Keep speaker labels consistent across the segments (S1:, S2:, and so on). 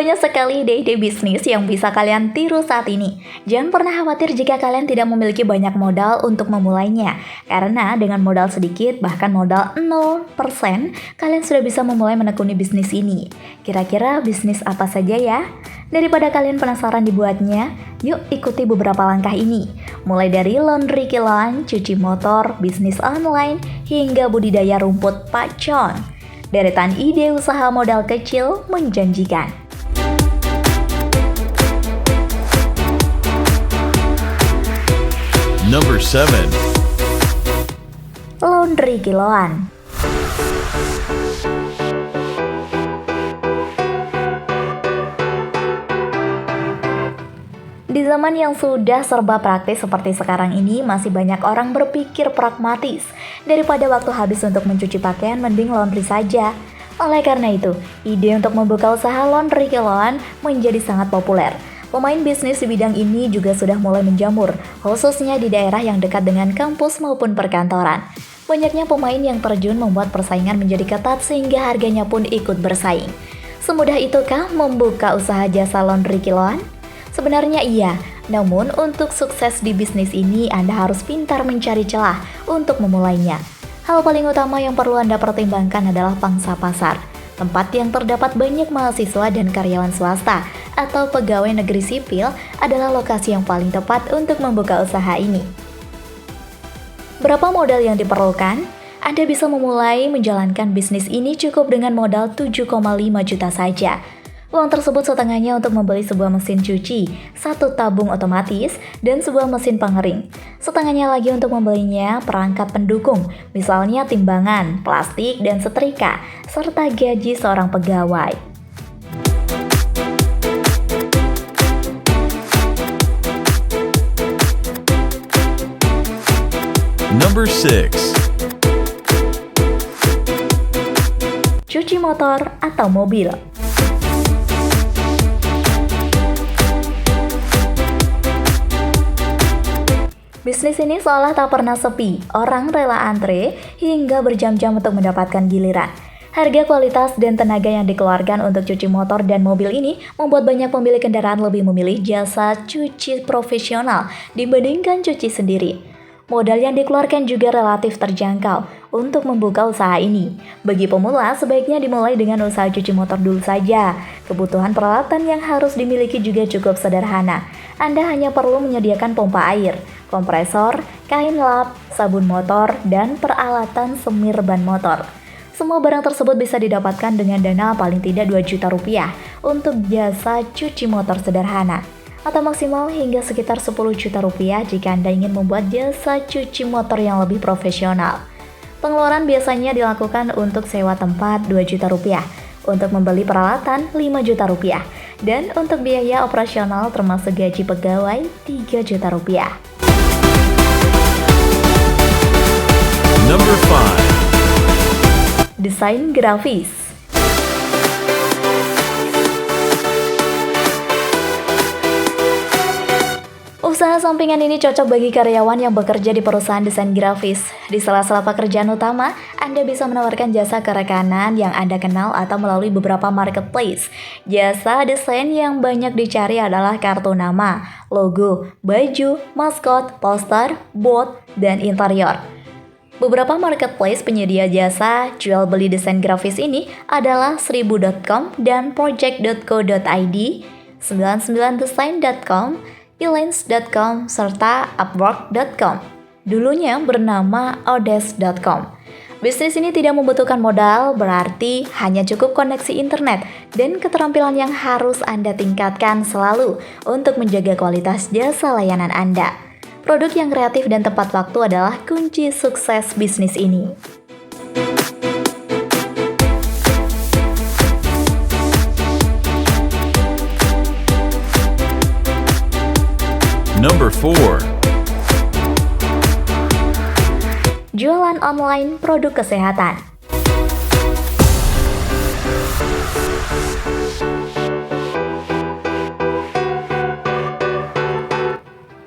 S1: Banyak sekali ide-ide bisnis yang bisa kalian tiru saat ini. Jangan pernah khawatir jika kalian tidak memiliki banyak modal untuk memulainya. Karena dengan modal sedikit, bahkan modal 0%, kalian sudah bisa memulai menekuni bisnis ini. Kira-kira bisnis apa saja ya? Daripada kalian penasaran dibuatnya, yuk ikuti beberapa langkah ini. Mulai dari laundry kiloan, cuci motor, bisnis online, hingga budidaya rumput pacon. Deretan ide usaha modal kecil menjanjikan.
S2: Number 7.
S1: Laundry kiloan. Di zaman yang sudah serba praktis seperti sekarang ini, masih banyak orang berpikir pragmatis. Daripada waktu habis untuk mencuci pakaian, mending laundry saja. Oleh karena itu, ide untuk membuka usaha laundry kiloan menjadi sangat populer. Pemain bisnis di bidang ini juga sudah mulai menjamur, khususnya di daerah yang dekat dengan kampus maupun perkantoran. Banyaknya pemain yang terjun membuat persaingan menjadi ketat sehingga harganya pun ikut bersaing. Semudah itukah membuka usaha jasa laundry kiloan? Sebenarnya iya, namun untuk sukses di bisnis ini Anda harus pintar mencari celah untuk memulainya. Hal paling utama yang perlu Anda pertimbangkan adalah pangsa pasar. Tempat yang terdapat banyak mahasiswa dan karyawan swasta atau pegawai negeri sipil adalah lokasi yang paling tepat untuk membuka usaha ini. Berapa modal yang diperlukan? Anda bisa memulai menjalankan bisnis ini cukup dengan modal 7,5 juta saja. Uang tersebut setengahnya untuk membeli sebuah mesin cuci, satu tabung otomatis, dan sebuah mesin pengering. Setengahnya lagi untuk membelinya perangkat pendukung, misalnya timbangan, plastik, dan setrika, serta gaji seorang pegawai.
S2: Number 6.
S1: Cuci motor atau mobil. Bisnis ini seolah tak pernah sepi, orang rela antre hingga berjam-jam untuk mendapatkan giliran. Harga, kualitas, dan tenaga yang dikeluarkan untuk cuci motor dan mobil ini membuat banyak pemilik kendaraan lebih memilih jasa cuci profesional dibandingkan cuci sendiri. Modal yang dikeluarkan juga relatif terjangkau untuk membuka usaha ini. Bagi pemula, sebaiknya dimulai dengan usaha cuci motor dulu saja. Kebutuhan peralatan yang harus dimiliki juga cukup sederhana. Anda hanya perlu menyediakan pompa air, kompresor, kain lap, sabun motor, dan peralatan semir ban motor. Semua barang tersebut bisa didapatkan dengan dana paling tidak 2 juta rupiah untuk jasa cuci motor sederhana, atau maksimal hingga sekitar 10 juta rupiah jika Anda ingin membuat jasa cuci motor yang lebih profesional. Pengeluaran biasanya dilakukan untuk sewa tempat 2 juta rupiah, untuk membeli peralatan 5 juta rupiah, dan untuk biaya operasional termasuk gaji pegawai 3 juta rupiah.
S2: Number 5.
S1: Desain grafis. Usaha sampingan ini cocok bagi karyawan yang bekerja di perusahaan desain grafis. Di sela-sela pekerjaan utama, Anda bisa menawarkan jasa ke rekanan yang Anda kenal atau melalui beberapa marketplace. Jasa desain yang banyak dicari adalah kartu nama, logo, baju, maskot, poster, bot, dan interior. Beberapa marketplace penyedia jasa jual beli desain grafis ini adalah 1000.com dan project.co.id, 99design.com, Elance.com, serta Upwork.com. Dulunya bernama Odes.com. Bisnis ini tidak membutuhkan modal, berarti hanya cukup koneksi internet dan keterampilan yang harus Anda tingkatkan selalu untuk menjaga kualitas jasa layanan Anda. Produk yang kreatif dan tepat waktu adalah kunci sukses bisnis ini.
S2: Number 4.
S1: Jualan online produk kesehatan.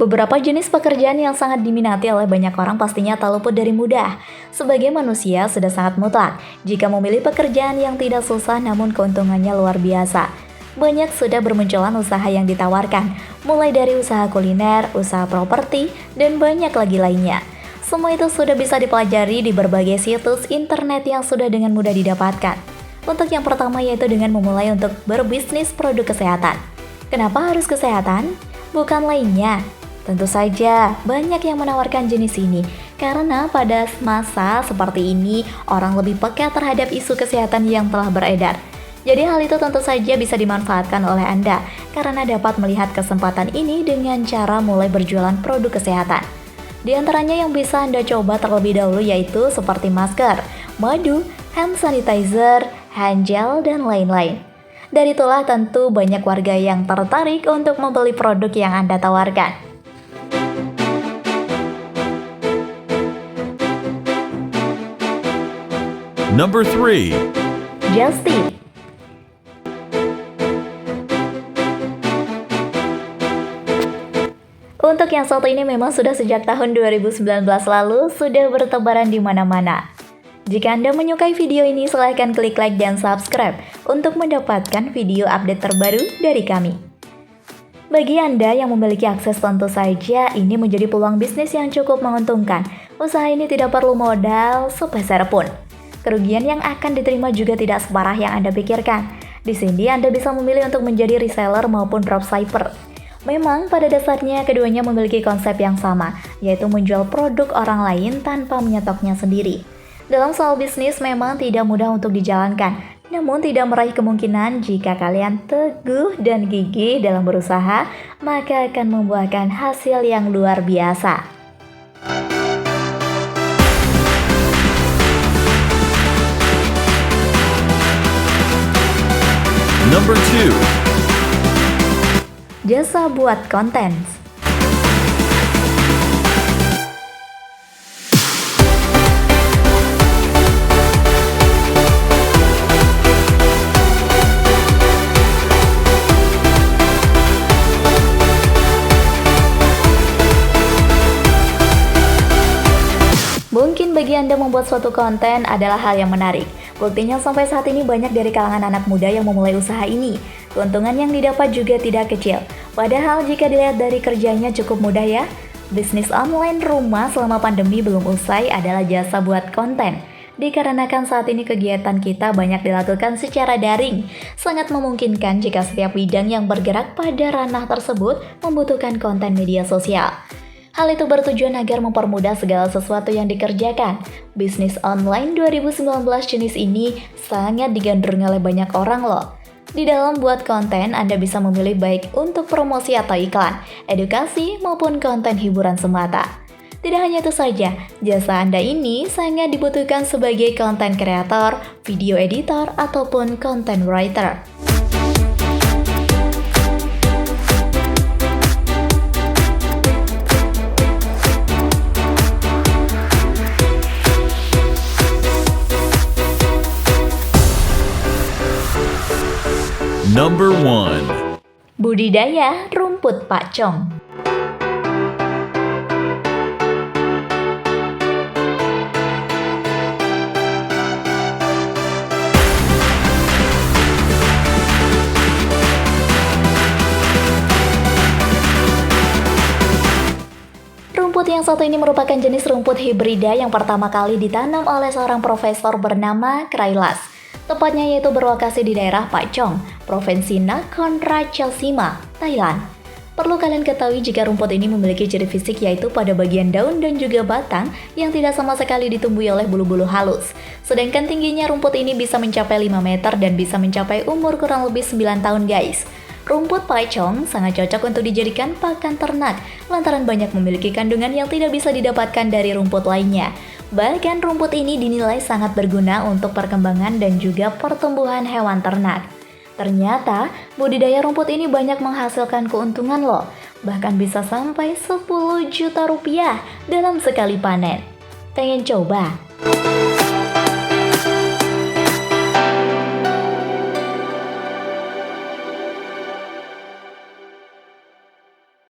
S1: Beberapa jenis pekerjaan yang sangat diminati oleh banyak orang pastinya tak luput dari mudah. Sebagai manusia sudah sangat mutlak jika memilih pekerjaan yang tidak susah namun keuntungannya luar biasa. banyak sudah bermunculan usaha yang ditawarkan, mulai dari usaha kuliner, usaha properti, dan banyak lagi lainnya. Semua itu sudah bisa dipelajari di berbagai situs internet yang sudah dengan mudah didapatkan. Untuk yang pertama yaitu dengan memulai untuk berbisnis produk kesehatan. Kenapa harus kesehatan? Bukan lainnya. Tentu saja banyak yang menawarkan jenis ini karena pada masa seperti ini orang lebih peka terhadap isu kesehatan yang telah beredar. Jadi hal itu tentu saja bisa dimanfaatkan oleh Anda karena dapat melihat kesempatan ini dengan cara mulai berjualan produk kesehatan. Di antaranya yang bisa Anda coba terlebih dahulu yaitu seperti masker, madu, hand sanitizer, hand gel, dan lain-lain. Dari itulah tentu banyak warga yang tertarik untuk membeli produk yang Anda tawarkan.
S2: Number 3.
S1: Just Tip. Untuk yang satu ini memang sudah sejak tahun 2019 lalu sudah bertebaran di mana-mana. Jika Anda menyukai video ini, silahkan klik like dan subscribe untuk mendapatkan video update terbaru dari kami. Bagi Anda yang memiliki akses tentu saja ini menjadi peluang bisnis yang cukup menguntungkan. Usaha ini tidak perlu modal sepeser pun. Kerugian yang akan diterima juga tidak separah yang Anda pikirkan. Di sini Anda bisa memilih untuk menjadi reseller maupun dropshipper. Memang pada dasarnya keduanya memiliki konsep yang sama, yaitu menjual produk orang lain tanpa menyetoknya sendiri. Dalam soal bisnis memang tidak mudah untuk dijalankan, namun tidak meraih kemungkinan jika kalian teguh dan gigih dalam berusaha, maka akan membuahkan hasil yang luar biasa.
S2: Number 2.
S1: Jasa buat konten. Mungkin bagi Anda membuat suatu konten adalah hal yang menarik. Buktinya sampai saat ini banyak dari kalangan anak muda yang memulai usaha ini. Keuntungan yang didapat juga tidak kecil. Padahal jika dilihat dari kerjanya cukup mudah ya. Bisnis online rumah selama pandemi belum usai adalah jasa buat konten. Dikarenakan saat ini kegiatan kita banyak dilakukan secara daring, sangat memungkinkan jika setiap bidang yang bergerak pada ranah tersebut membutuhkan konten media sosial. Hal itu bertujuan agar mempermudah segala sesuatu yang dikerjakan. Bisnis online 2019 jenis ini sangat digandrungi oleh banyak orang loh. Di dalam buat konten, Anda bisa memilih baik untuk promosi atau iklan, edukasi maupun konten hiburan semata. Tidak hanya itu saja, jasa Anda ini sangat dibutuhkan sebagai konten kreator, video editor, ataupun content writer.
S2: Number 1.
S1: Budidaya rumput pakcong. Rumput yang satu ini merupakan jenis rumput hibrida yang pertama kali ditanam oleh seorang profesor bernama Krailas. Tepatnya yaitu berlokasi di daerah Pakcong, Provinsi Nakhon Ratchasima, Thailand. Perlu kalian ketahui jika rumput ini memiliki ciri fisik yaitu pada bagian daun dan juga batang yang tidak sama sekali ditumbuhi oleh bulu-bulu halus. Sedangkan tingginya rumput ini bisa mencapai 5 meter dan bisa mencapai umur kurang lebih 9 tahun guys. Rumput pakcong sangat cocok untuk dijadikan pakan ternak lantaran banyak memiliki kandungan yang tidak bisa didapatkan dari rumput lainnya. Bahkan rumput ini dinilai sangat berguna untuk perkembangan dan juga pertumbuhan hewan ternak. Ternyata budidaya rumput ini banyak menghasilkan keuntungan loh, bahkan bisa sampai 10 juta rupiah dalam sekali panen. Pengen coba?